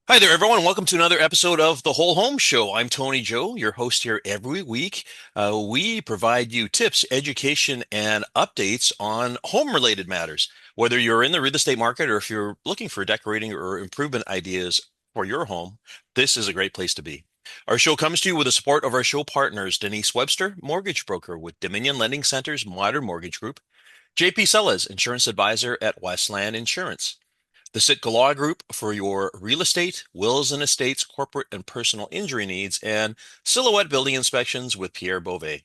Hi there, everyone. Welcome to another episode of The Whole Home Show. I'm Tony Joe, your host here every week. We provide you tips, education, and updates on home-related matters. Whether you're in the real estate market or if you're looking for decorating or improvement ideas for your home, this is a great place to be. Our show comes to you with the support of our show partners, Denise Webster, mortgage broker with Dominion Lending Center's Modern Mortgage Group, JP Sellers, insurance advisor at Westland Insurance. The Sitka Law Group for your real estate, wills and estates, corporate and personal injury needs, and Silhouette Building Inspections with Pierre Beauvais.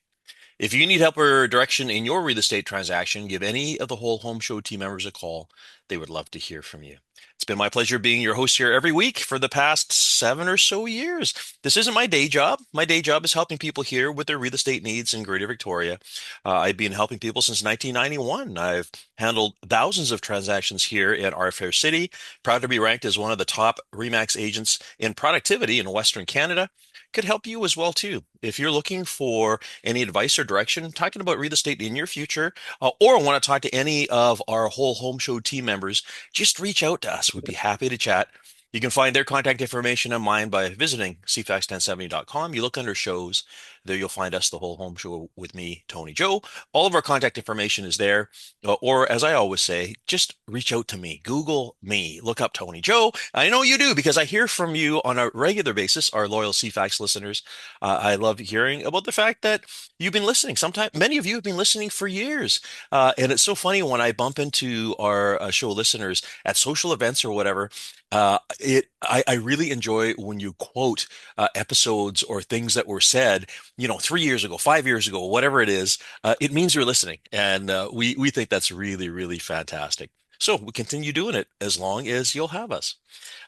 If you need help or direction in your real estate transaction, give any of the Whole Home Show team members a call. They would love to hear from you. It's been my pleasure being your host here every week for the past 7 or so years. This isn't my day job. My day job is helping people here with their real estate needs in Greater Victoria. I've been helping people since 1991. I've handled thousands of transactions here in our fair city. Proud to be ranked as one of the top REMAX agents in productivity in Western Canada. Could help you as well too. If you're looking for any advice or direction talking about real estate in your future, or want to talk to any of our whole home show team members, just reach out to us. We'd be happy to chat. You can find their contact information and mine by visiting cfax1070.com. You look under shows, there you'll find us, the whole home show with me, Tony Joe. All of our contact information is there. Or as I always say, just reach out to me. Google me. Look up Tony Joe. I know you do because I hear from you on a regular basis, our loyal CFAX listeners. I love hearing about the fact that you've been listening. Sometimes many of you have been listening for years. And it's so funny when I bump into our show listeners at social events or whatever. I really enjoy when you quote episodes or things that were said, 3 years ago, 5 years ago, whatever it is. It means you're listening, and we think that's really, really fantastic. So we continue doing it as long as you'll have us.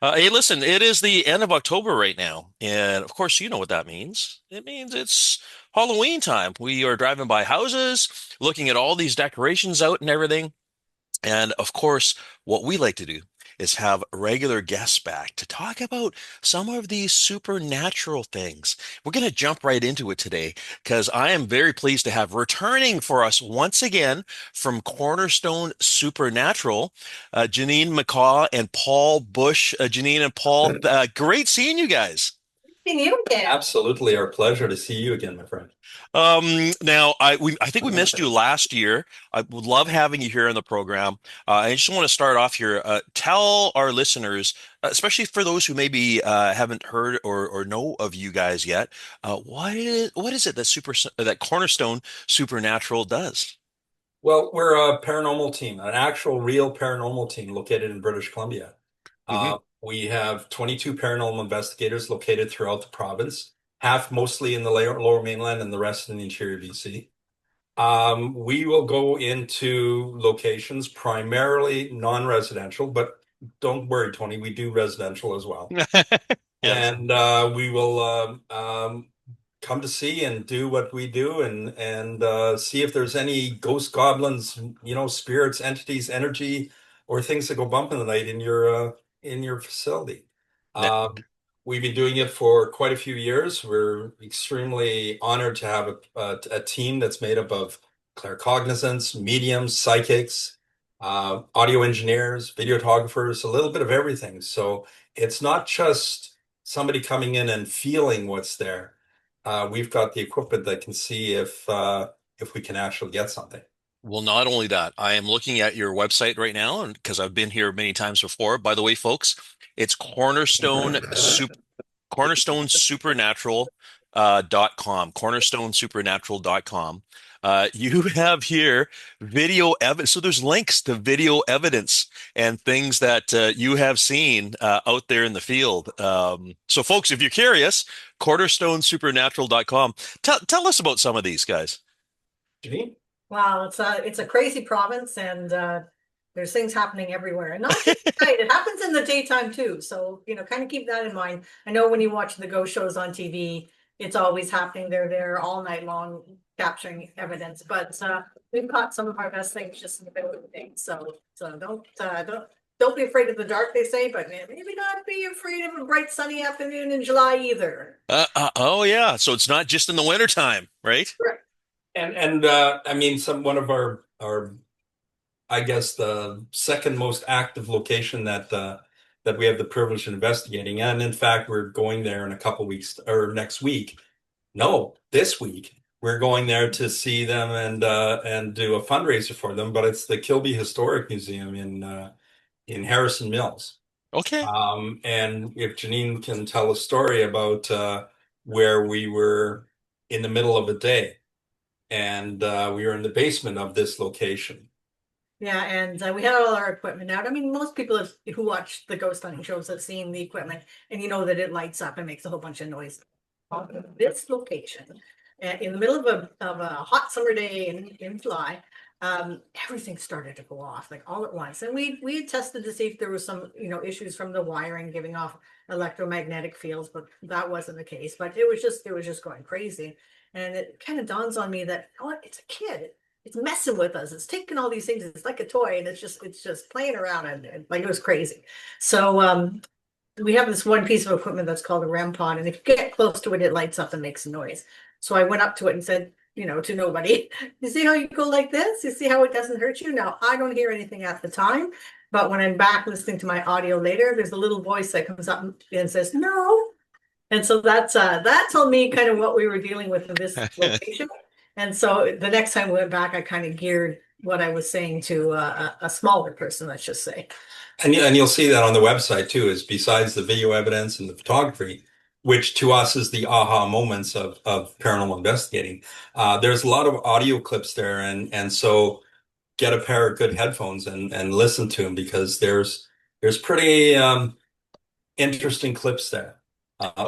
Hey, listen, it is the end of October right now, and of course, you know what that means. It means it's Halloween time. We are driving by houses, looking at all these decorations out and everything. And of course, what we like to do is have regular guests back to talk about some of these supernatural things. We're going to jump right into it today because I am very pleased to have returning for us once again from Cornerstone Supernatural, Janine McCaw and Paul Bush. Janine and Paul, great seeing you guys. Seeing you again. Absolutely our pleasure to see you again, my friend. Now I think we missed you last year. I would love having you here on the program. I just want to start off here. Tell our listeners, especially for those who maybe haven't heard or know of you guys yet, what is it that that Cornerstone Supernatural does? Well, we're a paranormal team, an actual real paranormal team located in British Columbia. Hmm. We have 22 paranormal investigators located throughout the province, half mostly in the lower mainland and the rest in the interior BC. We will go into locations primarily non-residential, but don't worry, Tony, we do residential as well. Yes. And we will come to see and do what we do and see if there's any ghost goblins, spirits, entities, energy, or things that go bump in the night in your facility. Yeah. Um, we've been doing it for quite a few years. We're extremely honored to have a team that's made up of claircognizants, mediums, psychics, audio engineers, videographers, a little bit of everything. So it's not just somebody coming in and feeling what's there. We've got the equipment that can see if we can actually get something. Well, not only that, I am looking at your website right now, and because I've been here many times before. By the way, folks, it's cornerstonesupernatural cornerstonesupernatural.com. You have here video evidence. So there's links to video evidence and things that you have seen out there in the field. So folks, if you're curious, cornerstonesupernatural.com. Tell us about some of these guys. Janine? Wow, it's a crazy province, and there's things happening everywhere, and not just at night. It happens in the daytime too. So kind of keep that in mind. I know when you watch the ghost shows on TV, it's always happening. They're there all night long capturing evidence, but we've caught some of our best things just in the middle of the day. So don't be afraid of the dark, they say, but maybe not be afraid of a bright sunny afternoon in July either. Oh yeah, so it's not just in the wintertime, right? Correct. And I mean, one of our I guess the second most active location that that we have the privilege of investigating. And in fact, we're going there in a couple weeks or next week. No, this week. We're going there to see them and do a fundraiser for them, but it's the Kilby Historic Museum in Harrison Mills. Okay. And if Janine can tell a story about where we were in the middle of a day and we were in the basement of this location. Yeah, and we had all our equipment out. I mean, most people who watch the ghost hunting shows have seen the equipment, and you know that it lights up and makes a whole bunch of noise. On this location, in the middle of a hot summer day in July, everything started to go off like all at once. And we had tested to see if there was some, issues from the wiring giving off electromagnetic fields, but that wasn't the case. But it was just going crazy. And it kind of dawns on me that, oh, it's a kid. It's messing with us. It's taking all these things. It's like a toy, and it's just playing around, and like it was crazy. So we have this one piece of equipment that's called a REM pod, and if you get close to it, it lights up and makes a noise. So I went up to it and said, to nobody, you see how you go like this? You see how it doesn't hurt you? Now, I don't hear anything at the time, but when I'm back listening to my audio later, there's a little voice that comes up and says, no. And so that told me kind of what we were dealing with in this location. And so the next time we went back, I kind of geared what I was saying to a smaller person, let's just say. And you'll see that on the website too, is besides the video evidence and the photography, which to us is the aha moments of paranormal investigating. There's a lot of audio clips there, and so get a pair of good headphones and listen to them because there's pretty interesting clips there,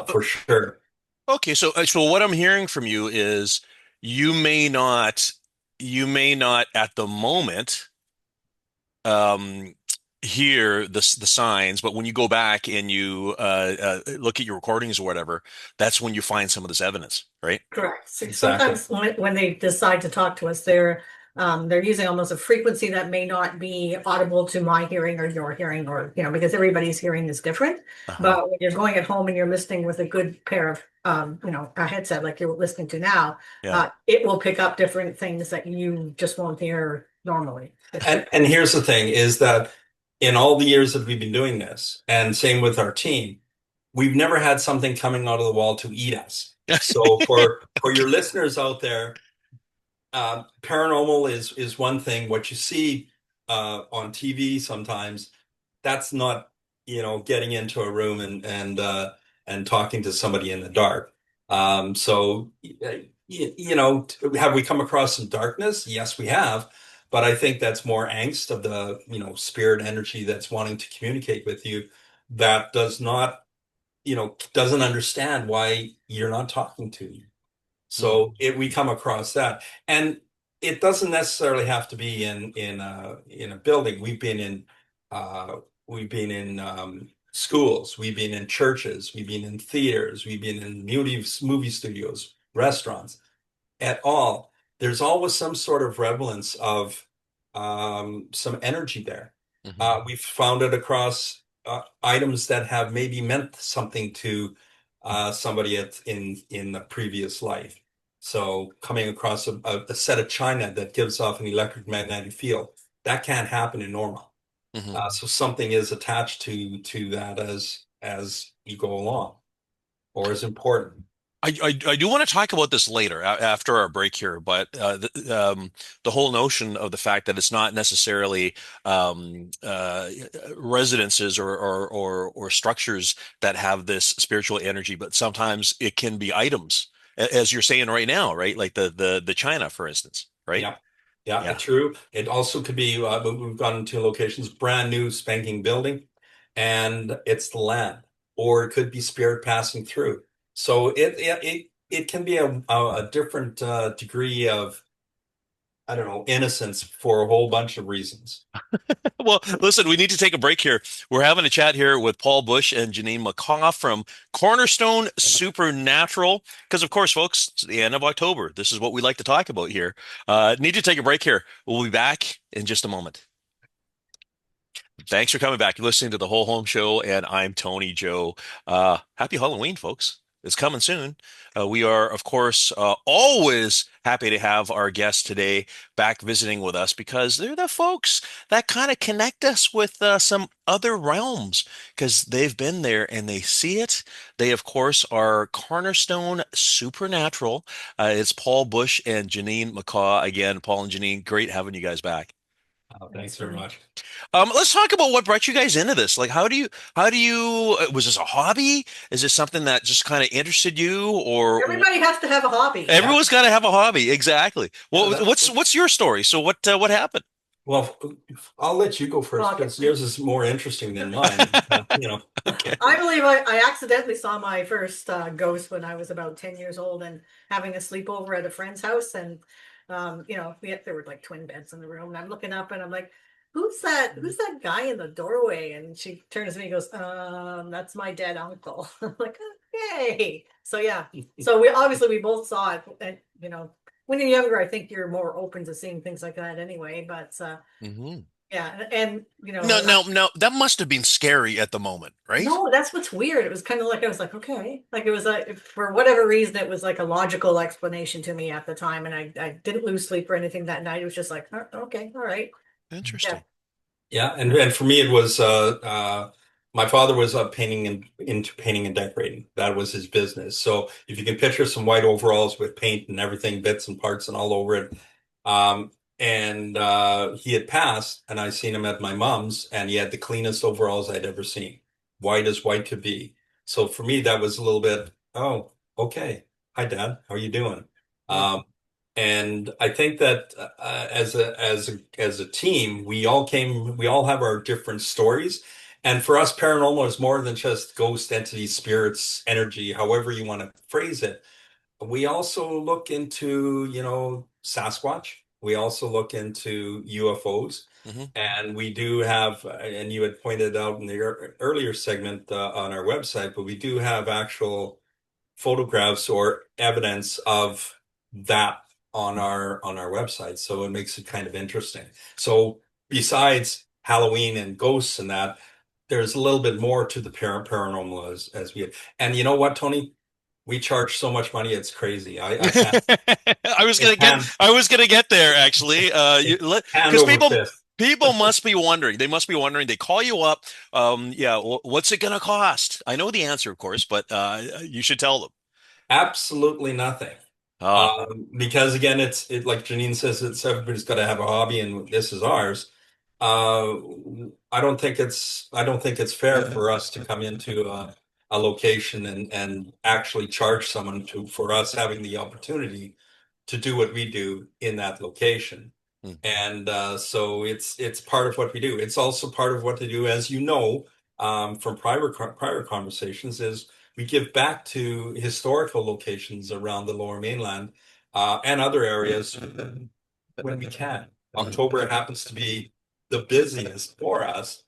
for sure. Okay, so what I'm hearing from you is you may not you may not at the moment um hear the signs, but when you go back and you look at your recordings or whatever, that's when you find some of this evidence, right? Correct. So Exactly. sometimes when they decide to talk to us, they're using almost a frequency that may not be audible to my hearing or your hearing, or because everybody's hearing is different. Uh-huh. But when you're going at home and you're listening with a good pair of a headset like you're listening to now, Yeah. it will pick up different things that you just won't hear normally. And here's the thing is that in all the years that we've been doing this, and same with our team, we've never had something coming out of the wall to eat us. So for your listeners out there, paranormal is one thing. What you see on TV sometimes, that's not, getting into a room and talking to somebody in the dark. So have we come across some darkness? Yes, we have. But I think that's more angst of the, spirit energy that's wanting to communicate with you that does not, doesn't understand why you're not talking to you. Hmm. So we come across that, and it doesn't necessarily have to be in a building. Uh, we've been in schools, we've been in churches, we've been in theaters, we've been in movie studios, restaurants. At all, there's always some sort of relevance of some energy there. Hmm. We've found it across items that have maybe meant something to somebody in the previous life. So coming across a set of china that gives off an electric magnetic field, that can't happen in normal. Hmm. So something is attached to that as you go along, or is important. I do want to talk about this later after our break here, but the whole notion of the fact that it's not necessarily residences or structures that have this spiritual energy, but sometimes it can be items, as you're saying right now, right? Like the china, for instance, right? Yeah. Yeah, Yeah. true. It also could be, we've gone to locations, brand new spanking building, and it's the land, or it could be spirit passing through. So it can be a different degree of, I don't know, innocence for a whole bunch of reasons. Well, listen, we need to take a break here. We're having a chat here with Paul Bush and Janine McCaw from Cornerstone Supernatural. Because, of course, folks, it's the end of October. This is what we like to talk about here. Need to take a break here. We'll be back in just a moment. Thanks for coming back. You're listening to the Whole Home Show, and I'm Tony Joe. Happy Halloween, folks. It's coming soon. We are, of course, always happy to have our guests today back visiting with us because they're the folks that kind of connect us with some other realms because they've been there and they see it. They, of course, are Cornerstone Supernatural. It's Paul Bush and Janine McCaw. Again, Paul and Janine, great having you guys back. Thanks Thanks, very Tony. much. Let's talk about what brought you guys into this. Like, was this a hobby? Is this something that just kind of interested you, or Everybody has to have a hobby. Yeah, everyone's got to have a hobby? Exactly. yeah, Well, that's what's your story? So what happened? well. I'll let you go first Okay. because yours is more interesting than mine. Okay. I believe I accidentally saw my first ghost when I was about 10 years old and having a sleepover at a friend's house. And, there were like twin beds in the room. And I'm looking up and I'm like, who's that? Who's that guy in the doorway? And she turns to me and goes, that's my dead uncle. I'm like, okay. So, yeah. So we both saw it. And, when you're younger, I think you're more open to seeing things like that anyway. But, Hmm. yeah. And, No, no, no. That must have been scary at the moment, right? no, that's what's weird. It was kind of like I was like, okay, like it was like for whatever reason, it was like a logical explanation to me at the time, and I didn't lose sleep or anything that night. It was just like, "Oh, okay, all right, yeah, Interesting. Yeah, and for me it was my father was painting and into painting and decorating. That was his business. So if you can picture some white overalls with paint and everything, bits and parts and all over it. Um, and he had passed, and I seen him at my mom's, and he had the cleanest overalls I'd ever seen, white as white could be. So for me, that was a little bit, oh, okay. Hi, Dad. How are you doing? Hmm. Um, and I think that as a team, we all have our different stories. And for us, paranormal is more than just ghost entities, spirits, energy, however you want to phrase it. We also look into, Sasquatch. We also look into UFOs. Hmm. And we do have, and you had pointed out in the earlier segment on our website, but we do have actual photographs or evidence of that on our website. So it makes it kind of interesting. So besides Halloween and ghosts and that, there's a little bit more to the paranormal as we and you know what, Tony? We charge so much money, it's crazy. I can't it's hand I was gonna get there actually. it's hand Because over fist. people must be wondering. They must be wondering. They call you up. Yeah. What's it gonna cost? I know the answer, of course, but you should tell them. Absolutely nothing. Ah. Because again, it like Janine says, it's everybody's got to have a hobby, and this is ours. Uh, I don't think it's fair for us to come into a location and actually charge someone to for us having the opportunity to do what we do in that location. Hmm. And so it's part of what we do. It's also part of what they do, as you know, from prior conversations, is we give back to historical locations around the Lower Mainland and other areas when we can. October happens to be the busiest for us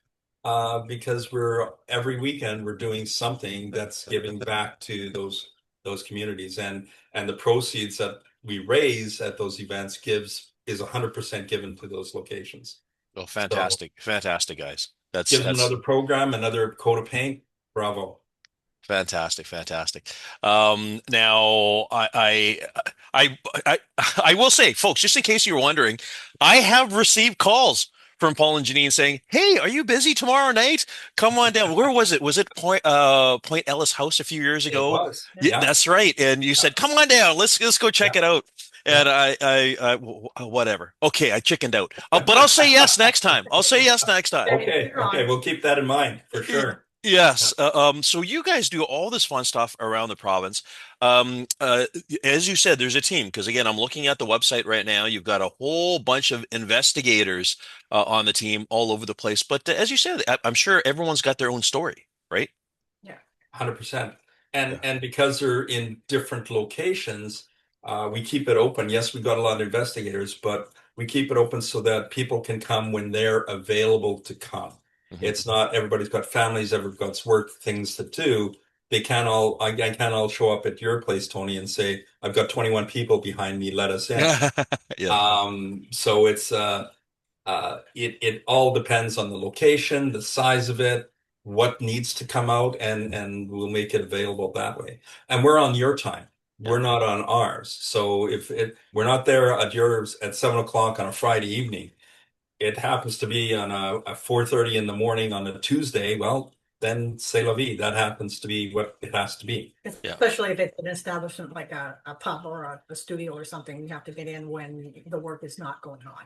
because we're every weekend we're doing something that's giving back to those communities, and the proceeds that we raise at those events gives is 100% given to those locations. Oh, So fantastic, fantastic, guys. gives them That's another program, another coat of paint. Bravo. fantastic, fantastic. Now, I, I will say, folks, just in case you were wondering, I have received calls from Paul and Janine saying, "Hey, are you busy tomorrow night? Come on down." Where was it? Was it Point Ellis House a few years It ago? was. Yeah, Yeah. that's right. And you Yeah. said, "Come on down. Let's go check Yeah. it out." And Yeah. whatever. Okay, I chickened out. But I'll say yes next time. I'll say yes next time. okay, Okay. you're Okay. on. We'll keep that in mind for sure. Yeah. Yes. So you guys do all this fun stuff around the province. Um, uh, as you said, there's a team because again, I'm looking at the website right now. You've got a whole bunch of investigators on the team all over the place. But as you said, I'm sure everyone's got their own story, right? Yeah, 100%. Yeah. And because they're in different locations, we keep it open. Yes, we got a lot of investigators, but we keep it open so that people can come when they're available to come. Hmm. It's not everybody's got families, everybody's got work, things to do. They can't all, I can't all show up at your place, Tony, and say, I've got 21 people behind me, let us in. Yeah. So it all depends on the location, the size of it, what needs to come out, and we'll make it available that way. And we're on your time. Yeah. We're not on ours. So if we're not there at yours at 7 o'clock on a Friday evening, it happens to be on a 4:30 in the morning on a Tuesday, well, then c'est la vie. That happens to be what it has to be. Yeah. Especially if it's an establishment like a pub or a studio or something, you have to get in when the work is not going on.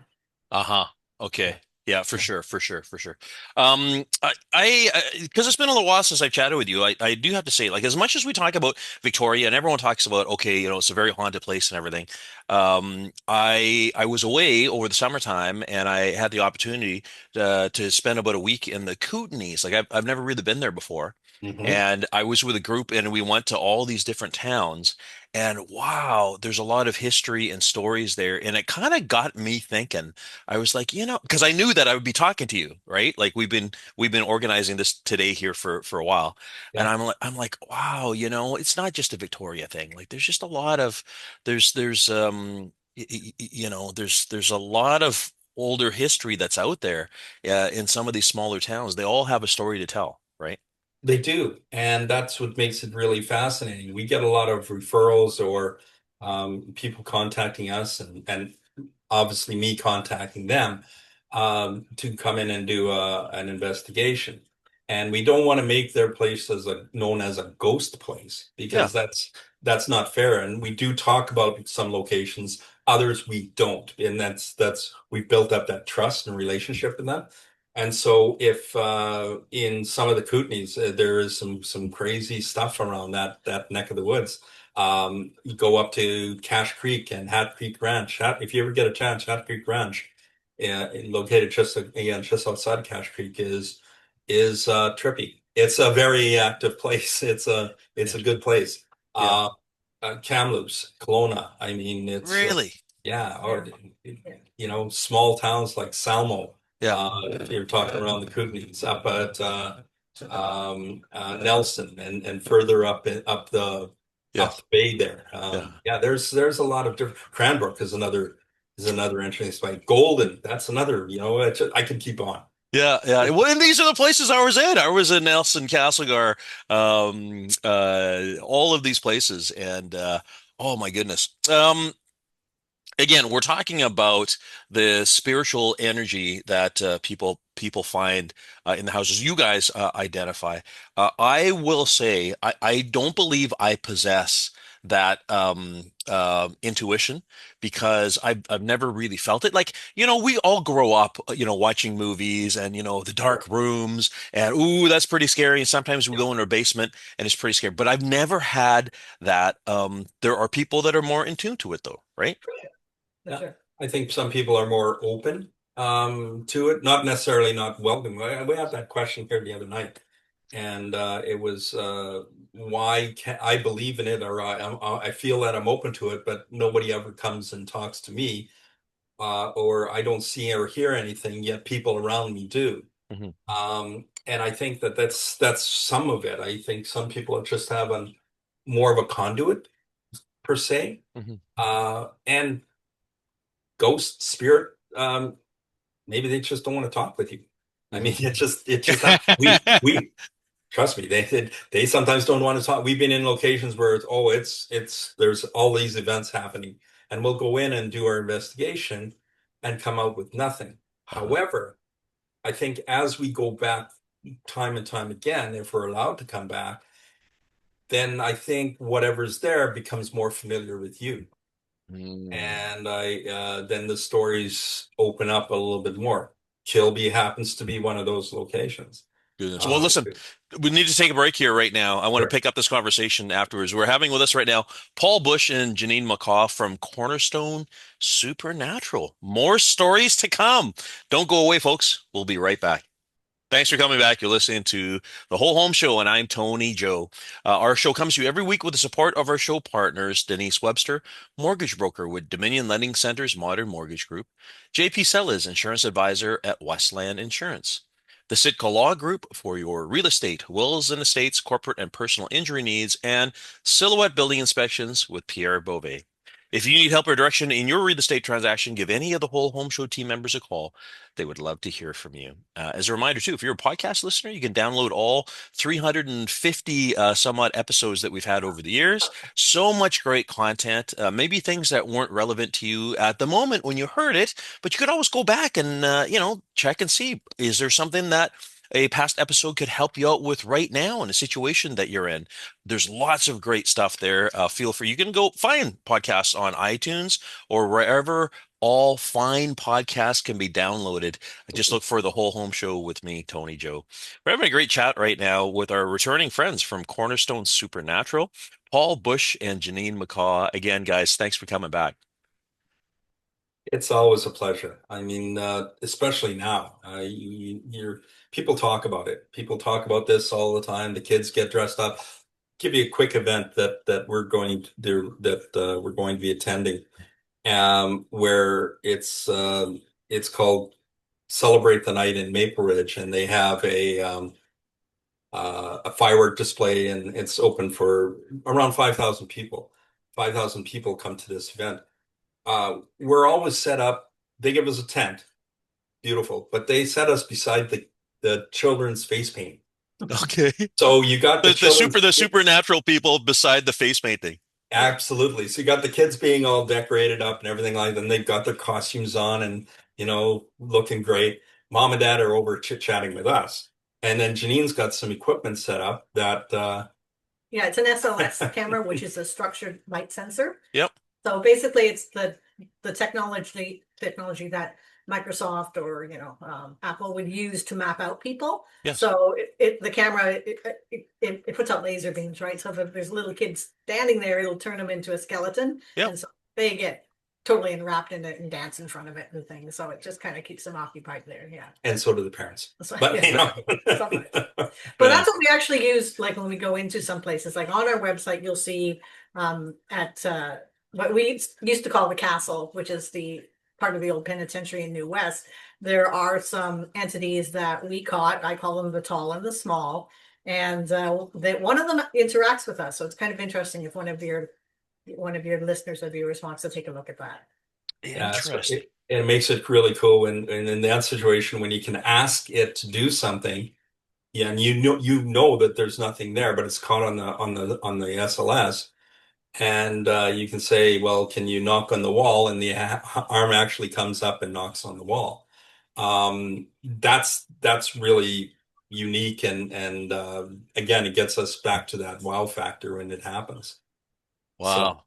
Uh-huh. Yeah. Okay. Yeah, for sure, for sure, for sure. Because it's been a little while since I've chatted with you, I do have to say, like, as much as we talk about Victoria and everyone talks about, okay, it's a very haunted place and everything. I was away over the summertime and I had the opportunity to spend about a week in the Kootenays. Like, I've never really been there before. Hmm. And I was with a group and we went to all these different towns. And wow, there's a lot of history and stories there. And it kind of got me thinking. I was like, because I knew that I would be talking to you, right? Like we've been organizing this today here for a while. And Yeah. I'm like, wow, it's not just a Victoria thing. Like there's just a lot of there's a lot of older history that's out there in some of these smaller towns. They all have a story to tell, right? They do, and that's what makes it really fascinating. We get a lot of referrals or people contacting us, and obviously me contacting them to come in and do an investigation. And we don't want to make their place as known as a ghost place Yeah. because that's not fair. And we do talk about some locations, others we don't, and that's we've built up that trust and relationship in them. And so if in some of the Kootenays there is some crazy stuff around that neck of the woods. You go up to Cache Creek and Hat Creek Ranch. If you ever get a chance, Hat Creek Ranch, located just outside of Cache Creek, is trippy. It's a very active place. It's Yeah. a good place. Yeah. Uh, Kamloops, Kelowna. I mean, it's Really? yeah. Yeah. Or Yeah. small towns like Salmo. Yeah. If you're talking around the Kootenays, up at Nelson and further Yeah. up the bay there. Yeah. Yeah, there's a lot of different. Cranbrook is another interesting spot. Golden, that's another. I can keep on. Yeah, yeah. Well, and these are the places I was in. I was in Nelson, Castlegar, all of these places, and oh my goodness. Again, we're talking about the spiritual energy that people find in the houses you guys identify. I will say I don't believe I possess that intuition because I've never really felt it. Like, we all grow up, watching movies and the dark rooms and ooh, that's pretty scary. And sometimes we Yeah. go in our basement and it's pretty scary. But I've never had that. There are people that are more in tune to it though, right? For Yeah, sure. I think some people are more open to it, not necessarily not welcome. We had that question here the other night, and it was why can I believe in it, or I feel that I'm open to it, but nobody ever comes and talks to me, or I don't see or hear anything, yet people around me do. Hmm. And I think that's some of it. I think some people just have a more of a conduit per se, Hmm. and ghost spirit. Maybe they just don't want to talk with you. I mean, Hmm. it just we trust me. They sometimes don't want to talk. We've been in locations where it's there's all these events happening, and we'll go in and do our investigation and come out with nothing. Uh-huh. However, I think as we go back time and time again, if we're allowed to come back, then I think whatever's there becomes more familiar with you. Mm. And I then the stories open up a little bit more. Kilby happens to be one of those locations. Goodness. Well, Uh, listen, we need to take a break here right now. I want to sure. pick up this conversation afterwards. We're having with us right now Paul Bush and Janine McCaw from Cornerstone Supernatural. More stories to come. Don't go away, folks. We'll be right back. Thanks for coming back. You're listening to The Whole Home Show, and I'm Tony Joe. Our show comes to you every week with the support of our show partners, Denise Webster, mortgage broker with Dominion Lending Center's Modern Mortgage Group, JP Sellers, insurance advisor at Westland Insurance, the Sitka Law Group for your real estate, wills and estates, corporate and personal injury needs, and Silhouette Building Inspections with Pierre Beauvais. If you need help or direction in your real estate transaction, give any of the Whole Home Show team members a call. They would love to hear from you. As a reminder, too, if you're a podcast listener, you can download all 350 some odd episodes that we've had over the years. So much great content, maybe things that weren't relevant to you at the moment when you heard it, but you could always go back and, check and see, is there something that a past episode could help you out with right now in a situation that you're in? There's lots of great stuff there. Feel free. You can go find podcasts on iTunes or wherever all fine podcasts can be downloaded. Just look for the Whole Home Show with me, Tony Joe. We're having a great chat right now with our returning friends from Cornerstone Supernatural, Paul Bush and Janine McCaw. Again, guys, thanks for coming back. It's always a pleasure. I mean, especially now, people talk about it. People talk about this all the time. The kids get dressed up. Give you a quick event that we're going to do that we're going to be attending, where it's called Celebrate the Night in Maple Ridge, and they have a firework display, and it's open for around 5,000 people. 5,000 people come to this event. We're always set up. They give us a tent, beautiful, but they set us beside the children's face paint. Okay. So you got the children's The supernatural people beside the face painting. absolutely. So you got the kids being all decorated up and everything like that. And they've got their costumes on and looking great. Mom and dad are over chit-chatting with us. And then Janine's got some equipment set up that Yeah, it's an SLS camera, which is a structured light sensor. Yep. So basically, it's the technology that Microsoft or Apple would use to map out people. Yes. So the camera it puts out laser beams, right? So if there's little kids standing there, it'll turn them into a skeleton, Yep. and so they get totally enwrapped in it and dance in front of it and things. So it just kind of keeps them occupied there. Yeah. and so do the parents. So, But yeah. But that's what we actually use, like when we go into some places, like on our website, you'll see at what we used to call the castle, which is the part of the old penitentiary in New West. There are some entities that we caught. I call them the tall and the small, and that one of them interacts with us. So it's kind of interesting if one of your listeners or viewers wants to take a look at that. Yeah, so Interesting. it makes it really cool when, and in that situation when you can ask it to do something, yeah, and you know that there's nothing there, but it's caught on the SLS, and you can say, well, can you knock on the wall? And the arm actually comes up and knocks on the wall. That's really unique, and again, it gets us back to that wow factor when it happens. So. Wow.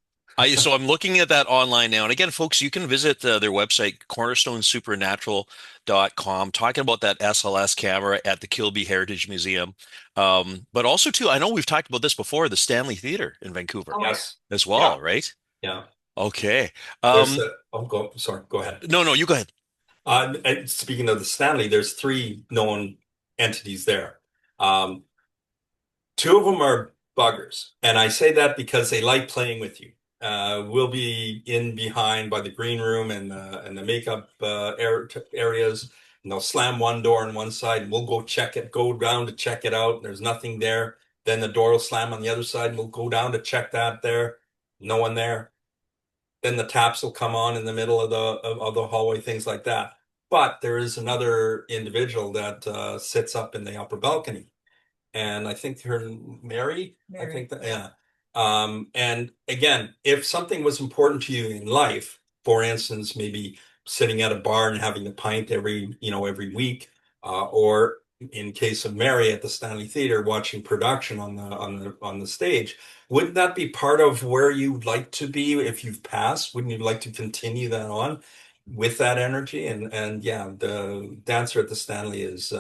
So I'm looking at that online now. And again, folks, you can visit their website, cornerstonesupernatural.com, talking about that SLS camera at the Kilby Heritage Museum. But also, too, I know we've talked about this before, the Stanley Theater in Vancouver Oh, yeah. Yes. as Yeah. well, right? Yeah. Okay. There's sorry, go ahead. No, you go ahead. And speaking of the Stanley, there's three known entities there. Um, Two of them are buggers, and I say that because they like playing with you. We'll be in behind by the green room and the makeup areas, and they'll slam one door on one side, and we'll go down to check it out. There's nothing there. Then the door will slam on the other side, and we'll go down to check that there. No one there. Then the taps will come on in the middle of the hallway, things like that. But there is another individual that sits up in the upper balcony, and I think her Mary. I Mary. think that yeah. And again, if something was important to you in life, for instance, maybe sitting at a bar and having a pint every week, or in case of Mary at the Stanley Theater watching production on the stage, wouldn't that be part of where you'd like to be if you've passed? Wouldn't you like to continue that on with that energy? And yeah, the dancer at the Stanley is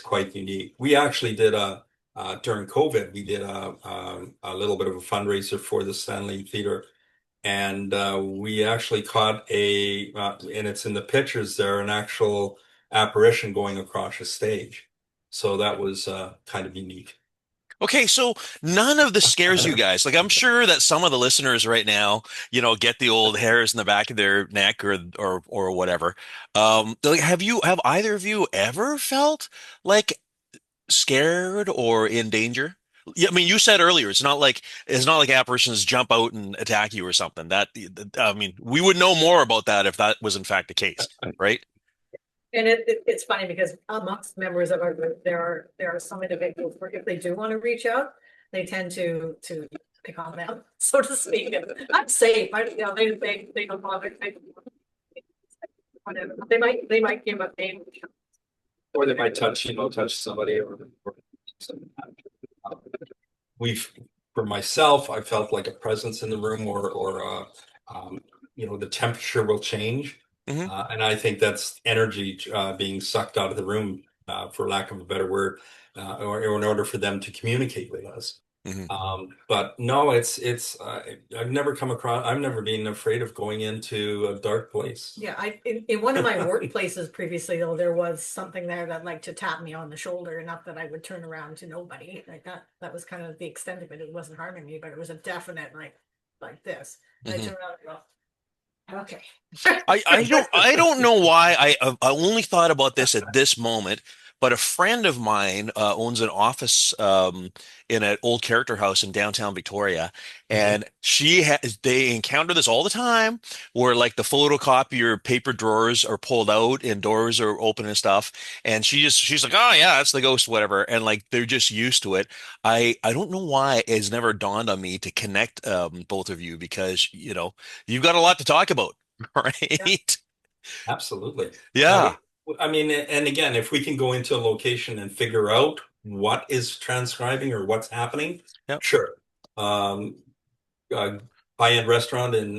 quite unique. We actually did during COVID, we did a little bit of a fundraiser for the Stanley Theater, and we actually caught and it's in the pictures there, an actual apparition going across a stage. So that was kind of unique. Okay, so none of this scares you guys. Like I'm sure that some of the listeners right now, get the old hairs in the back of their neck or whatever. Like have either of you ever felt like scared or in danger? Yeah, I mean, you said earlier it's not like apparitions jump out and attack you or something. I mean, we would know more about that if that was in fact the case, right? And it's funny because amongst members of our group, there are some individuals where if they do want to reach out, they tend to pick on them, so to speak. And I'm safe. They don't bother. Whatever. They might give a name. Or they might touch somebody or we've, for myself, I felt like a presence in the room or the temperature will change. Hmm. And I think that's energy being sucked out of the room, for lack of a better word, or in order for them to communicate with us. Hmm. But no, I've never been afraid of going into a dark place. Yeah, in one of my workplaces previously, though, there was something there that liked to tap me on the shoulder, enough that I would turn around to nobody. Like that was kind of the extent of it. It wasn't harming me, but it was a definite like this. And I Hmm. turned around and go, okay. I don't know why I only thought about this at this moment, but a friend of mine owns an office in an old character house in downtown Victoria, Mhm. and they encounter this all the time, where like the photocopier paper drawers are pulled out and doors are open and stuff, and she's like, oh yeah, that's the ghost, whatever, and like they're just used to it. I don't know why it's never dawned on me to connect both of you because you've got a lot to talk about. Yeah, Right? Absolutely. Now, Yeah. I mean, and again, if we can go into a location and figure out what is transcribing or what's happening, Yep. sure. Um, uh, High-end restaurant in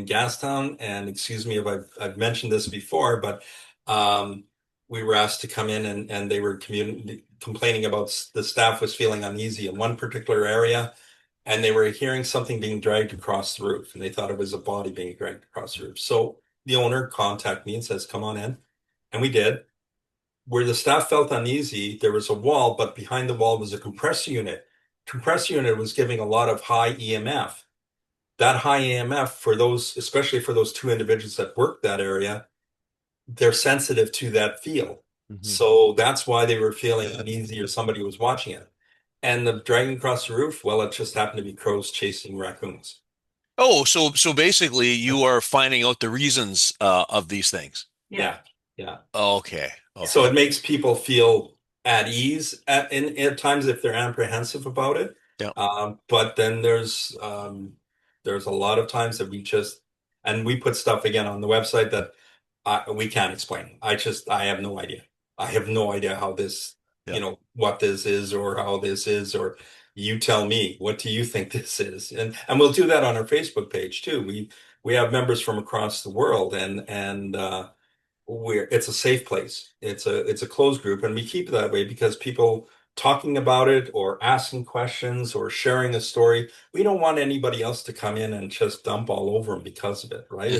Gastown, and excuse me if I've mentioned this before, but um, we were asked to come in and they were complaining about the staff was feeling uneasy in one particular area, and they were hearing something being dragged across the roof, and they thought it was a body being dragged across the roof. So the owner contacted me and says, "Come on in," and we did. Where the staff felt uneasy, there was a wall, but behind the wall was a compressor unit. Compressor unit was giving a lot of high EMF. That high EMF for those, especially for those two individuals that work that area, they're sensitive to that field. Hmm. So that's why they were feeling uneasy or somebody was watching it. And the dragging across the roof, well, it just happened to be crows chasing raccoons. Oh, so basically you are finding out the reasons of these things. yeah, Yeah, yeah. Okay. yeah, So Okay. it makes people feel at ease at times if they're apprehensive about it. Yeah. But then there's a lot of times that and we put stuff again on the website that we can't explain. I have no idea. I have no idea how this, Yeah. what this is or how this is, or you tell me, what do you think this is? And we'll do that on our Facebook page too. We have members from across the world and it's a safe place. It's a closed group, and we keep it that way because people talking about it or asking questions or sharing a story, we don't want anybody else to come in and just dump all over them because of it, right? Hmm.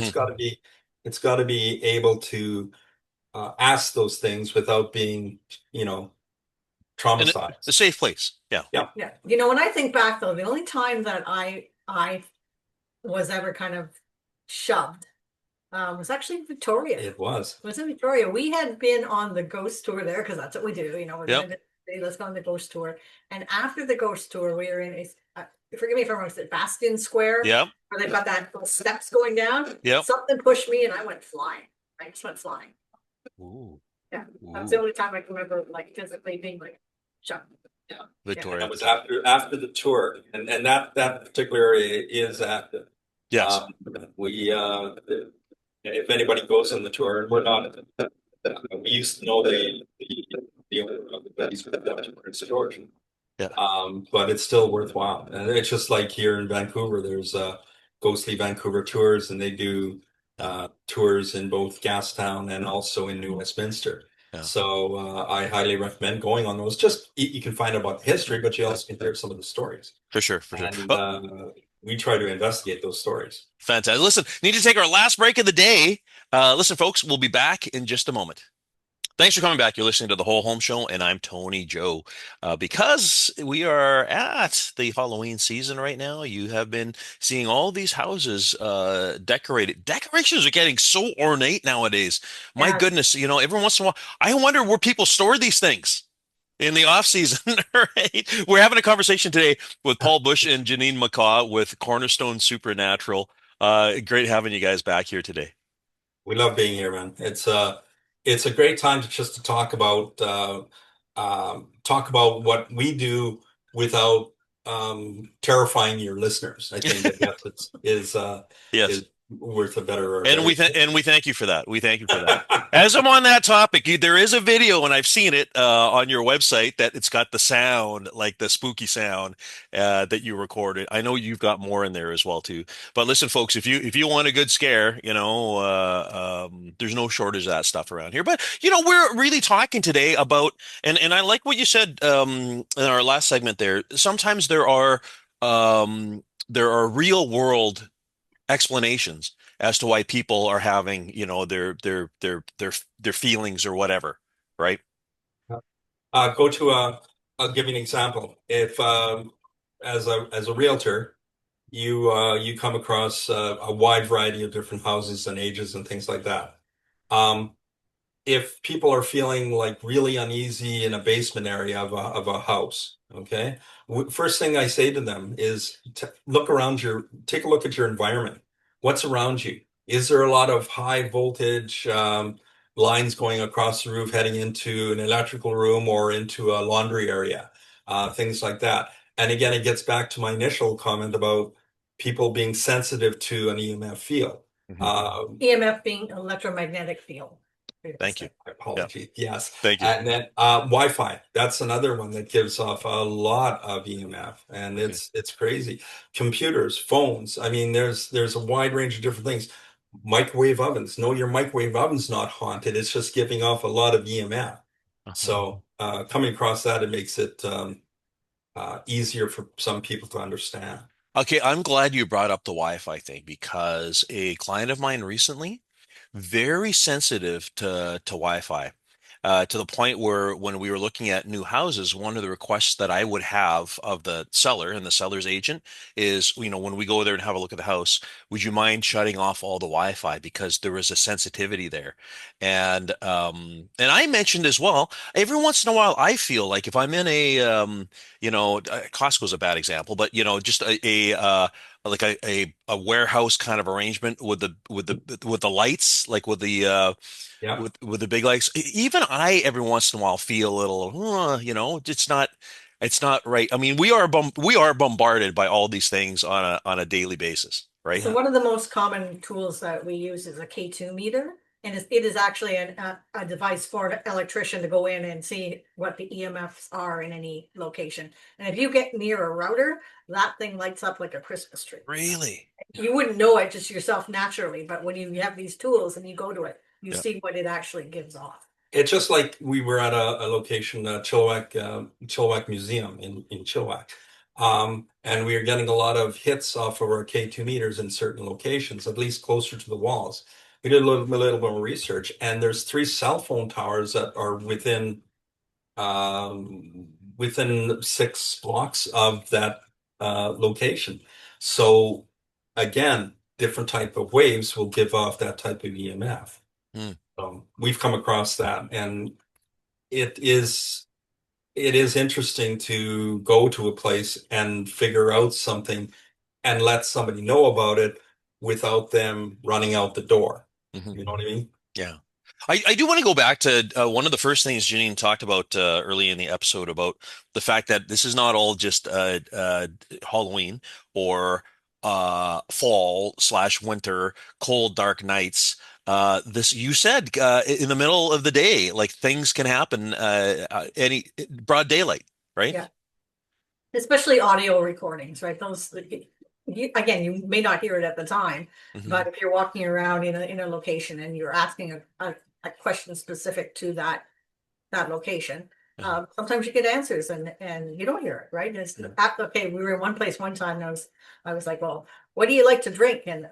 It's got to be able to ask those things without being, you know, And a traumatized. safe place. Yeah. Yeah, yeah. When I think back though, the only time that I was ever kind of shoved was actually Victoria. it was. Was in Victoria. We had been on the ghost tour there because that's what we do. We're Yep. gonna say, let's go on the ghost tour. And after the ghost tour, we were in forgive me if I'm wrong, is it Bastion Square Yep. where they've got that little steps going down? Yep. Something pushed me and I went flying. I just went flying. Ooh. Yeah, that's the Ooh. only time I can remember like physically being like shocked. Yeah. Yeah, And that Victoria. was after the tour. And that particular area is active. Yes. Um, we if anybody goes on the tour, and we're not, we used to know the owner of the place for the storage. Yeah. But it's still worthwhile. And it's just like here in Vancouver, there's Ghostly Vancouver Tours, and they do tours in both Gastown and also in New Westminster. Yeah. So I highly recommend going on those. Just you can find out about the history, but you also can hear some of the stories. For sure. For sure. And Oh, we try to investigate those stories. fantastic. Listen, need to take our last break of the day. Listen, folks, we'll be back in just a moment. Thanks for coming back. You're listening to the Whole Home Show, and I'm Tony Joe. Because we are at the Halloween season right now, you have been seeing all these houses decorated. Decorations are getting so ornate nowadays. My yeah, goodness, every once in a while, I wonder where people store these things. In the off season, right? We're having a conversation today with Paul Bush and Janine McCaw with Cornerstone Supernatural. Great having you guys back here today. We love being here, man. It's a great time to just to talk about what we do without terrifying your listeners. I think Yes. is worth a better or And very. we thank you for that. We thank you for that. As I'm on that topic, there is a video, and I've seen it on your website that it's got the sound, like the spooky sound that you recorded. I know you've got more in there as well too. But listen, folks, if you want a good scare, there's no shortage of that stuff around here. But we're really talking today about, and I like what you said in our last segment there. Sometimes there are real world explanations as to why people are having, their feelings or whatever, right? Go to I'll give you an example. If as a realtor, you come across a wide variety of different houses and ages and things like that. Um, if people are feeling like really uneasy in a basement area of a house, okay, first thing I say to them is take a look at your environment. What's around you? Is there a lot of high voltage lines going across the roof heading into an electrical room or into a laundry area? Things like that. And again, it gets back to my initial comment about people being sensitive to an EMF field. Mhm. Uh, EMF being electromagnetic field. Thank you. My Yeah, apology. Yes. thank you. And then Wi-Fi. That's another one that gives off a lot of EMF, and Okay. it's crazy. Computers, phones. I mean, there's a wide range of different things. Microwave ovens. No, your microwave oven's not haunted. It's just giving off a lot of EMF. Uh-huh. So coming across that, it makes it easier for some people to understand. Okay, I'm glad you brought up the Wi-Fi thing because a client of mine recently very sensitive to Wi-Fi, to the point where when we were looking at new houses, one of the requests that I would have of the seller and the seller's agent is, when we go there and have a look at the house, would you mind shutting off all the Wi-Fi because there is a sensitivity there, and I mentioned as well, every once in a while I feel like if I'm in Costco's a bad example, but just like a warehouse kind of arrangement with the lights, like Yeah. with the big lights. Even I every once in a while feel a little, it's not right. I mean, we are bombarded by all these things on a daily basis, right? So Yeah. one of the most common tools that we use is a K2 meter. And it is actually a device for an electrician to go in and see what the EMFs are in any location. And if you get near a router, that thing lights up like a Christmas tree. Really? You wouldn't know it just yourself naturally, but when you have these tools and you go to it, you Yeah. see what it actually gives off. It's just like we were at a location, Chilliwack Museum in Chilliwack. And we are getting a lot of hits off of our K2 meters in certain locations, at least closer to the walls. We did a little bit of research, and there's three cell phone towers that are within 6 blocks of that location. So again, different type of waves will give off that type of EMF. Hmm. We've come across that, and it is it is interesting to go to a place and figure out something and let somebody know about it without them running out the door. Hmm. You know what I mean? Yeah. I do want to go back to one of the first things Janine talked about early in the episode about the fact that this is not all just Halloween or fall/winter, cold, dark nights. This you said in the middle of the day, like things can happen any broad daylight, right? Yeah. Especially audio recordings, right? Those, again, you may not hear it at the time, Hmm. but if you're walking around in a location and you're asking a question specific to that location, Uh-huh. sometimes you get answers and you don't hear it, right? Yeah. Okay, we were in one place one time and I was like, well, what do you like to drink? And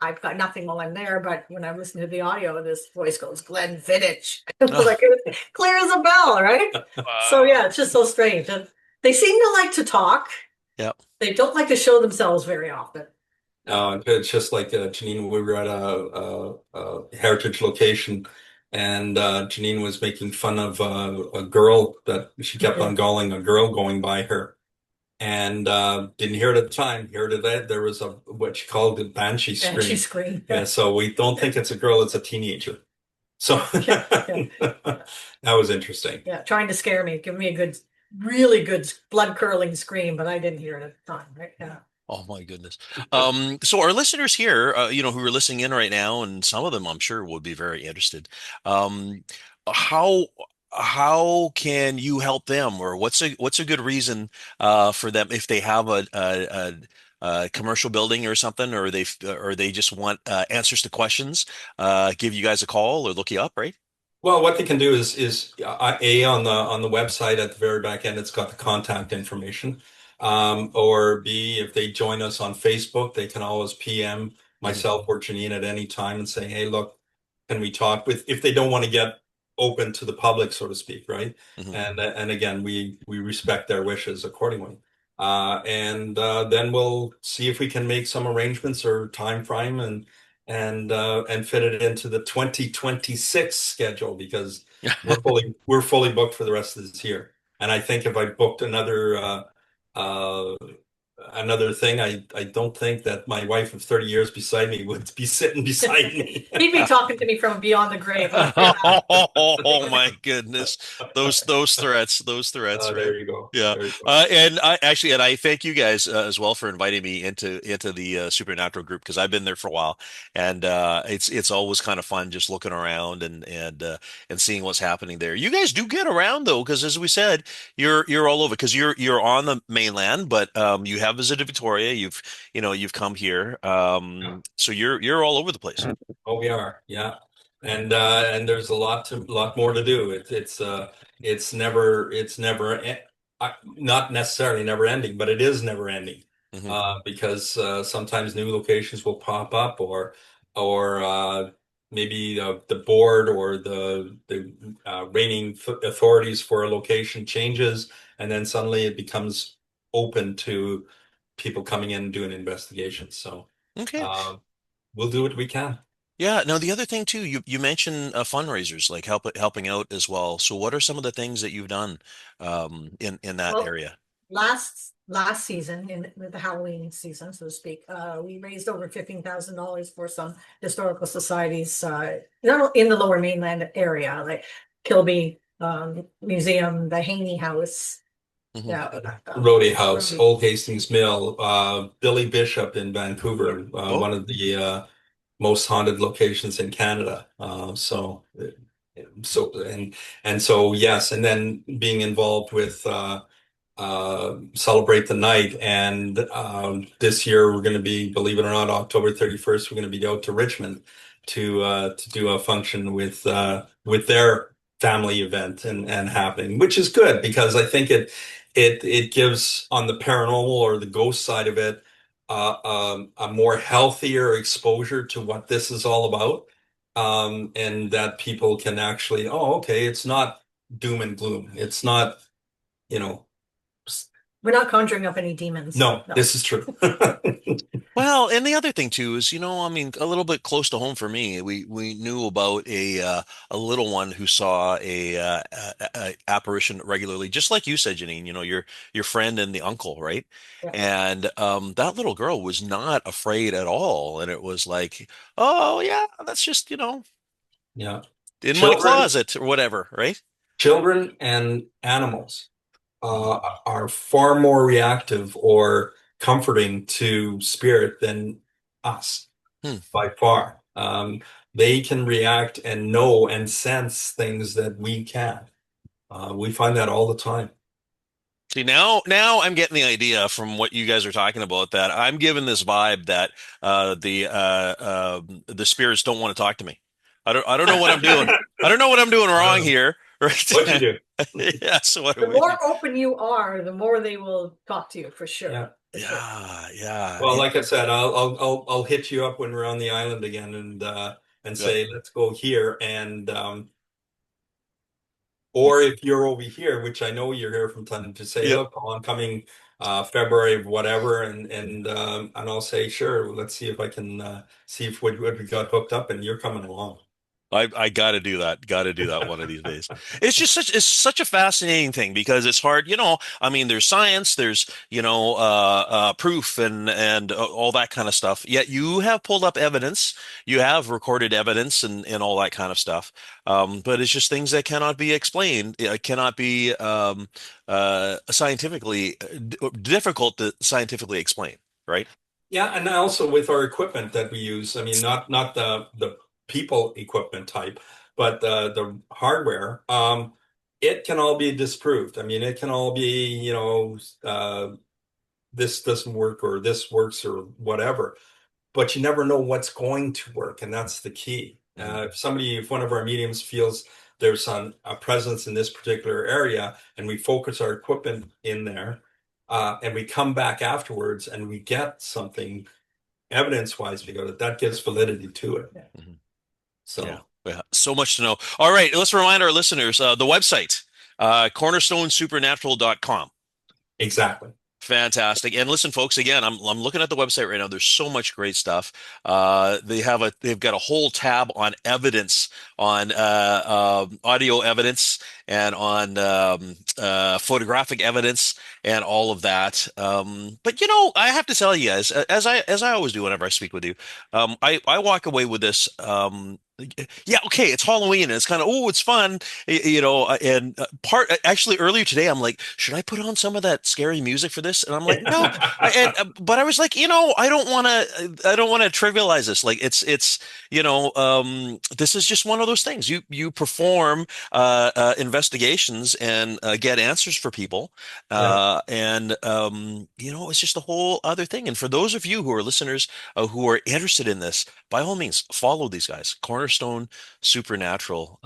I've got nothing while I'm there, but when I listen to the audio, this voice goes, Glenfiddich. Like it was clear as a bell, right? So Wow. yeah, it's just so strange. And they seem to like to talk. Yeah. They don't like to show themselves very often. It's just like Janine, we were at a heritage location, and Janine was making fun of a girl that she kept on Okay. calling a girl going by her, and didn't hear it at the time. Heard it that there was a what she called the banshee And she scream. screamed. Yeah, Yeah. so we don't think it's a girl; it's a teenager. So Yeah. Yeah. that was interesting. Yeah. Trying to scare me, give me a good, really good blood curdling scream, but I didn't hear it at the time. Right. Yeah. Oh my goodness. So our listeners here, who are listening in right now, and some of them I'm sure would be very interested. Um, how how can you help them, or what's a good reason for them if they have a commercial building or something, or they just want answers to questions, give you guys a call or look you up, right? Well, what they can do is A on the website at the very back end, it's got the contact information. Or B, if they join us on Facebook, they can always PM Hmm. myself or Janine at any time and say, "Hey, look, can we talk?" With if they don't want to get open to the public, so to speak, right? Hmm. And again, we respect their wishes accordingly. And then we'll see if we can make some arrangements or time frame and fit it into the 2026 schedule because we're fully booked for the rest of this year. And I think if I booked uh, another thing, I don't think that my wife of 30 years beside me would be sitting beside me. He'd be talking to me from beyond the grave. Let's say Oh my goodness. Those threats, right? There you go. Yeah. There you go. And I thank you guys as well for inviting me into the Supernatural group because I've been there for a while, and it's always kind of fun just looking around and seeing what's happening there. You guys do get around though, because as we said, you're all over because you're on the mainland, but you have visited Victoria. You've come here, Yeah. so you're all over the place. Oh, we are, yeah, and there's a lot more to do. Not necessarily never ending, but it is never ending Hmm. because sometimes new locations will pop up, or maybe the board or the reigning authorities for a location changes, and then suddenly it becomes open to people coming in and doing investigations. So Okay. uh, we'll do what we can. Yeah. Now, the other thing too, you mentioned fundraisers, like helping out as well. So, what are some of the things that you've done in that well, area? last season in with the Halloween season, so to speak, we raised over $15,000 for some historical societies, not in the Lower Mainland area, like Kilby Museum, the Haney House, Hmm. yeah, Rhodey House, Rhodey. Old Hastings Mill, Billy Bishop in Yeah. Vancouver, Oh, one of the most haunted locations in Canada. So yes, and then being involved with Celebrate the Night. And this year we're going to be, believe it or not, October 31st, we're going to be out to Richmond to do a function with their family event and happening, which is good because I think it gives on the paranormal or the ghost side of it a more healthier exposure to what this is all about. And that people can actually, oh, okay, it's not doom and gloom. It's not, you know, We're not conjuring up any demons. no, No. this is true. well, and the other thing too is, I mean, a little bit close to home for me. We knew about a little one who saw a apparition regularly, just like you said, Janine. Your friend and the uncle, right? Yeah. And that little girl was not afraid at all, and it was like, oh yeah, that's just Yeah. in my Children, closet or whatever, right? children and animals Mhm. are far more reactive or comforting to spirit than us Hmm. by far. They can react and know and sense things that we can't. We find that all the time. See, now I'm getting the idea from what you guys are talking about that I'm given this vibe that the spirits don't want to talk to me. I don't know what I'm doing. I don't know what I'm doing wrong Um, here, right? what you do? Yeah, so what do The we? more open you are, the more they will talk to you for sure. Yeah. For sure. Yeah, yeah. Well, like I said, I'll hit you up when we're on the island again and Yep, say let's go here or if you're over here, which I know you're here from time to say, yep. look, I'm coming February of whatever, and I'll say sure. Let's see if I can see if what we got hooked up, and you're coming along. I got to do that. Got to do that one of these days. It's such a fascinating thing because it's hard, I mean, there's science, there's, proof and all that kind of stuff. Yet you have pulled up evidence, you have recorded evidence and all that kind of stuff. But it's just things that cannot be explained, cannot be scientifically difficult to scientifically explain, right? Yeah, and also with our equipment that we use, I mean, not the people equipment type, but the hardware, it can all be disproved. I mean, it can all be, this doesn't work or this works or whatever, but you never know what's going to work, and that's the key. Mhm. If one of our mediums feels there's a presence in this particular area, and we focus our equipment in there, and we come back afterwards and we get something evidence-wise, that gives validity to it. Mhm. Yeah. So Yeah. So much to know. All right, let's remind our listeners the website, cornerstonesupernatural.com. exactly. Fantastic. And listen, folks, again, I'm looking at the website right now. There's so much great stuff. They've got a whole tab on evidence, on audio evidence, and on photographic evidence, and all of that. But I have to tell you guys, as I always do whenever I speak with you, I walk away with this. Yeah, okay, it's Halloween, and it's kind of, oh, it's fun, and actually earlier today, I'm like, should I put on some of that scary music for this? And I'm like, no, but I was like, I don't want to trivialize this. Like, this is just one of those things. You perform investigations and get answers for people, Yeah. and it's just a whole other thing. And for those of you who are listeners who are interested in this, by all means, follow these guys, Cornerstone Supernatural.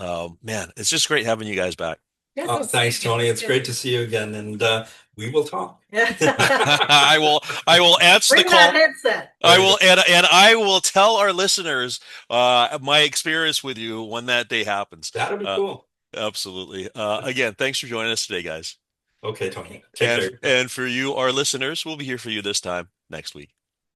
Man, it's just great having you guys back. Yeah, Oh, thanks, Tony. It's yeah. great to see you again, and we will talk. Yeah. I will answer the Bring that call. headset. I There you will go. and I will tell our listeners my experience with you when that day happens. That'll be Uh, cool. Absolutely. Again, thanks for joining us today, guys. Okay, Tony. Okay. Take And care. and for you, our listeners, we'll be here for you this time next week.